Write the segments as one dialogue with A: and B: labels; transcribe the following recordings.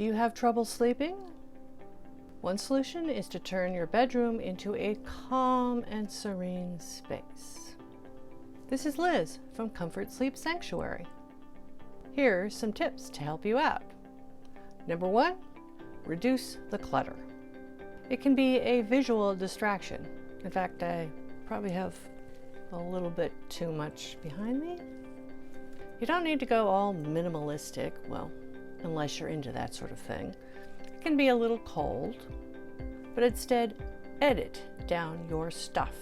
A: Do you have trouble sleeping? One solution is to turn your bedroom into a calm and serene space. This is Liz from Comfort Sleep Sanctuary. Here are some tips to help you out. Number 1, reduce the clutter. It can be a visual distraction. In fact, I probably have a little bit too much behind me. You don't need to go all minimalistic, well, unless you're into that sort of thing. It can be a little cold, but instead edit down your stuff.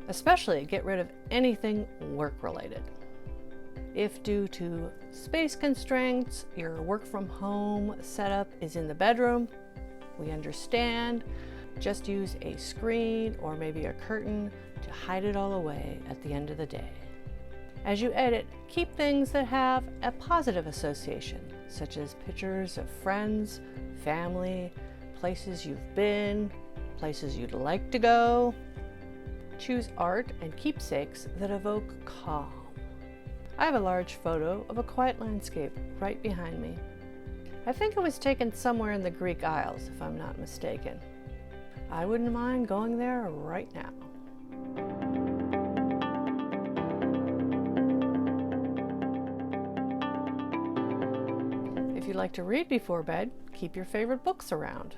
A: Especially get rid of anything work-related. If due to space constraints, your work from home setup is in the bedroom, we understand. Just use a screen or maybe a curtain to hide it all away at the end of the day. As you edit, keep things that have a positive association, such as pictures of friends, family, places you've been, places you'd like to go. Choose art and keepsakes that evoke calm. I have a large photo of a quiet landscape right behind me. I think it was taken somewhere in the Greek Isles, if I'm not mistaken. I wouldn't mind going there right now. If you'd like to read before bed, keep your favorite books around.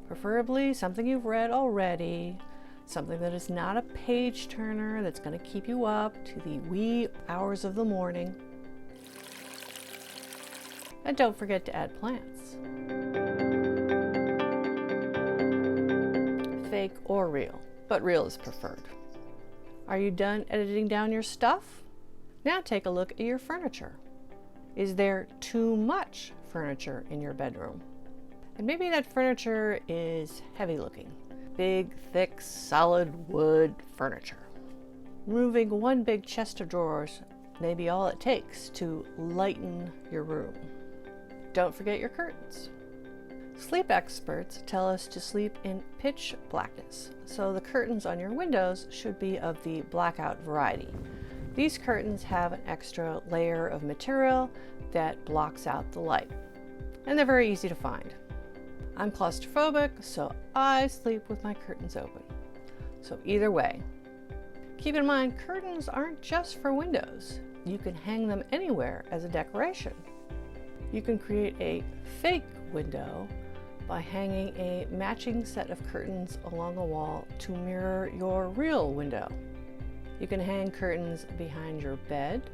A: Preferably something you've read already, something that is not a page turner that's going to keep you up to the wee hours of the morning. And don't forget to add plants. Fake or real, but real is preferred. Are you done editing down your stuff? Now take a look at your furniture. Is there too much furniture in your bedroom? And maybe that furniture is heavy looking. Big, thick, solid wood furniture. Removing one big chest of drawers may be all it takes to lighten your room. Don't forget your curtains. Sleep experts tell us to sleep in pitch blackness, so the curtains on your windows should be of the blackout variety. These curtains have an extra layer of material that blocks out the light, and they're very easy to find. I'm claustrophobic, so I sleep with my curtains open. So either way, keep in mind curtains aren't just for windows. You can hang them anywhere as a decoration. You can create a fake window by hanging a matching set of curtains along a wall to mirror your real window. You can hang curtains behind your bed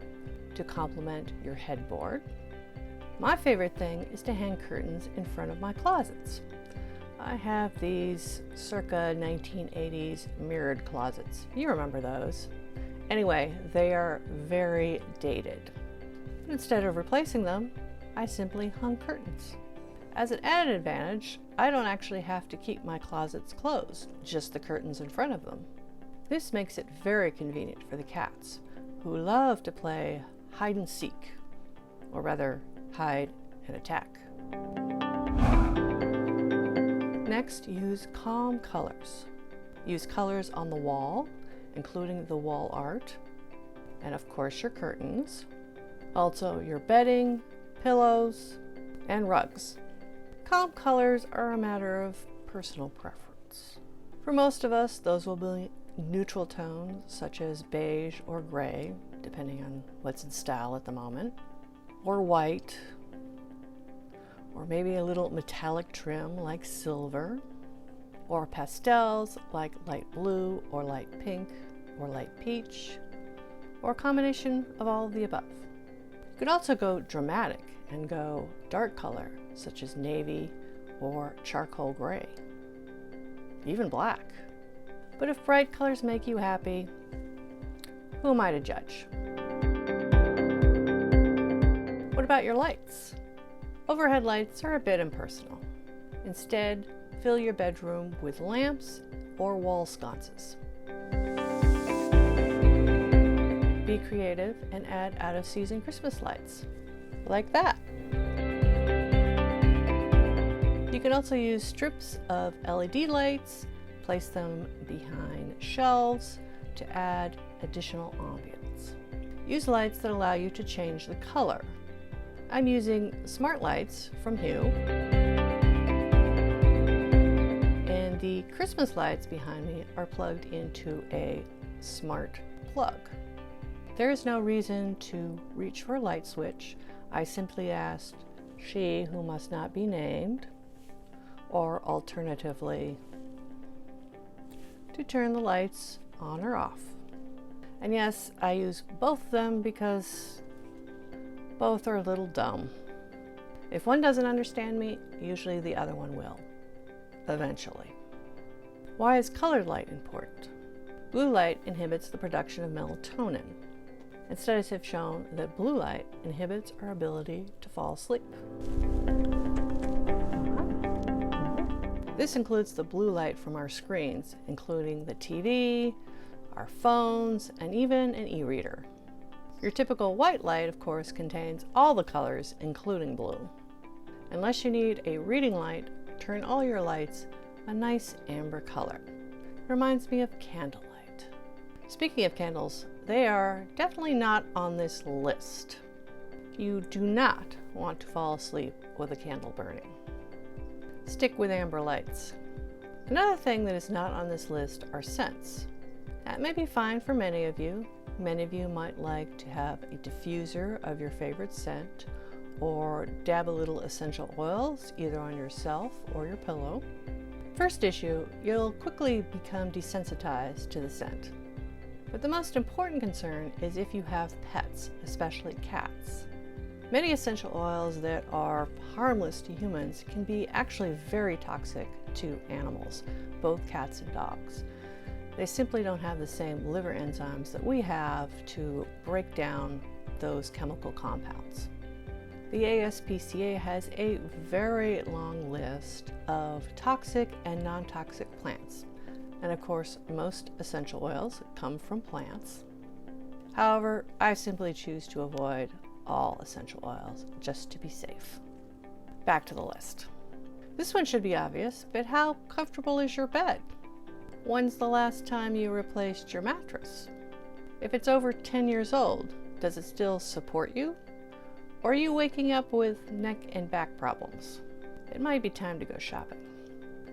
A: to complement your headboard. My favorite thing is to hang curtains in front of my closets. I have these circa 1980s mirrored closets. You remember those. Anyway, they are very dated. But instead of replacing them, I simply hung curtains. As an added advantage, I don't actually have to keep my closets closed, just the curtains in front of them. This makes it very convenient for the cats, who love to play hide and seek, or rather, hide and attack. Next, use calm colors. Use colors on the wall, including the wall art, and of course your curtains, also your bedding, pillows, and rugs. Calm colors are a matter of personal preference. For most of us, those will be neutral tones such as beige or gray, depending on what's in style at the moment, or white, or maybe a little metallic trim like silver, or pastels like light blue or light pink or light peach, or a combination of all of the above. You could also go dramatic and go dark color such as navy or charcoal gray, even black. But if bright colors make you happy, who am I to judge? What about your lights? Overhead lights are a bit impersonal. Instead, fill your bedroom with lamps or wall sconces. Be creative and add out-of-season Christmas lights, like that. You can also use strips of LED lights, place them behind shelves to add additional ambience. Use lights that allow you to change the color. I'm using smart lights from Hue, and the Christmas lights behind me are plugged into a smart plug. There is no reason to reach for a light switch. I simply asked she who must not be named, or alternatively, to turn the lights on or off. And yes, I use both of them because both are a little dumb. If one doesn't understand me, usually the other one will, eventually. Why is colored light important? Blue light inhibits the production of melatonin, and studies have shown that blue light inhibits our ability to fall asleep. This includes the blue light from our screens, including the TV, our phones, and even an e-reader. Your typical white light, of course, contains all the colors, including blue. Unless you need a reading light, turn all your lights a nice amber color. Reminds me of candlelight. Speaking of candles, they are definitely not on this list. You do not want to fall asleep with a candle burning. Stick with amber lights. Another thing that is not on this list are scents. That may be fine for many of you. Many of you might like to have a diffuser of your favorite scent, or dab a little essential oils either on yourself or your pillow. First issue, you'll quickly become desensitized to the scent. But the most important concern is if you have pets, especially cats. Many essential oils that are harmless to humans can be actually very toxic to animals, both cats and dogs. They simply don't have the same liver enzymes that we have to break down those chemical compounds. The ASPCA has a very long list of toxic and non-toxic plants. And of course, most essential oils come from plants. However, I simply choose to avoid all essential oils just to be safe. Back to the list. This one should be obvious, but how comfortable is your bed? When's the last time you replaced your mattress? If it's over 10 years old, does it still support you? Or are you waking up with neck and back problems? It might be time to go shopping.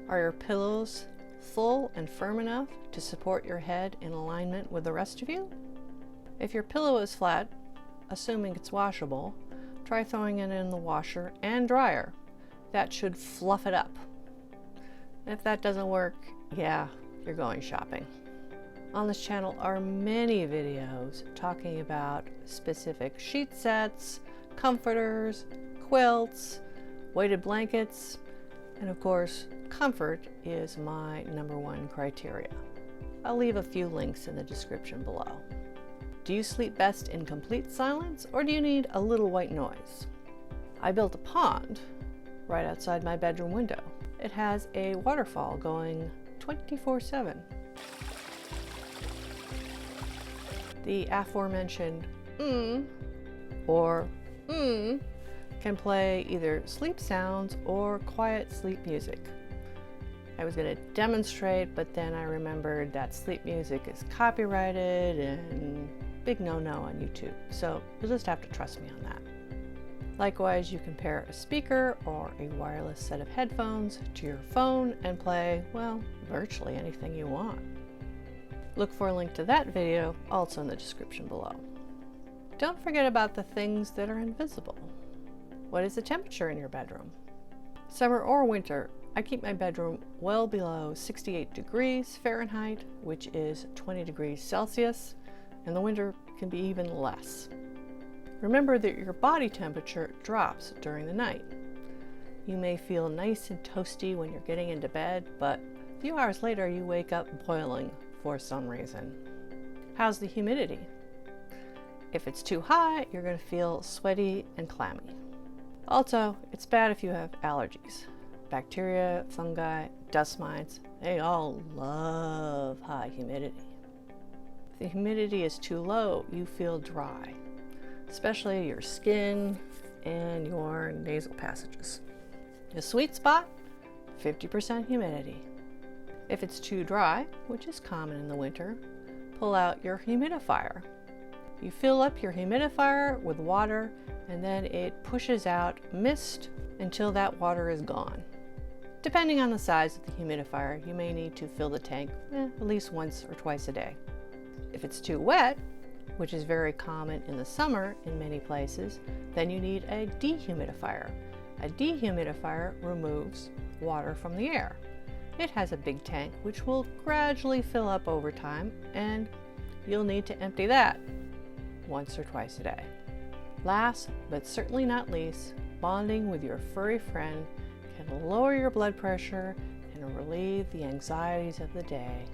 A: Are your pillows full and firm enough to support your head in alignment with the rest of you? If your pillow is flat, assuming it's washable, try throwing it in the washer and dryer. That should fluff it up. If that doesn't work, yeah, you're going shopping. On this channel are many videos talking about specific sheet sets, comforters, quilts, weighted blankets, and of course, comfort is my #1 criteria. I'll leave a few links in the description below. Do you sleep best in complete silence, or do you need a little white noise? I built a pond right outside my bedroom window. It has a waterfall going 24/7. The aforementioned or can play either sleep sounds or quiet sleep music. I was going to demonstrate, but then I remembered that sleep music is copyrighted and big no-no on YouTube, so you'll just have to trust me on that. Likewise, you can pair a speaker or a wireless set of headphones to your phone and play, well, virtually anything you want. Look for a link to that video also in the description below. Don't forget about the things that are invisible. What is the temperature in your bedroom? Summer or winter, I keep my bedroom well below 68 degrees Fahrenheit, which is 20 degrees Celsius, and the winter can be even less. Remember that your body temperature drops during the night. You may feel nice and toasty when you're getting into bed, but a few hours later you wake up boiling for some reason. How's the humidity? If it's too high, you're going to feel sweaty and clammy. Also, it's bad if you have allergies. Bacteria, fungi, dust mites, they all love high humidity. If the humidity is too low, you feel dry, especially your skin and your nasal passages. The sweet spot, 50% humidity. If it's too dry, which is common in the winter, pull out your humidifier. You fill up your humidifier with water and then it pushes out mist until that water is gone. Depending on the size of the humidifier, you may need to fill the tank at least once or twice a day. If it's too wet, which is very common in the summer in many places, then you need a dehumidifier. A dehumidifier removes water from the air. It has a big tank which will gradually fill up over time, and you'll need to empty that once or twice a day. Last but certainly not least, bonding with your furry friend can lower your blood pressure and relieve the anxieties of the day.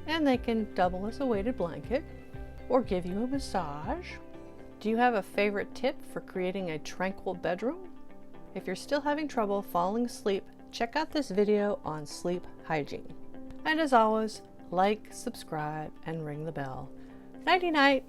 A: And they can double as a weighted blanket or give you a massage. Do you have a favorite tip for creating a tranquil bedroom? If you're still having trouble falling asleep, check out this video on sleep hygiene. And as always, like, subscribe, and ring the bell. Nighty night.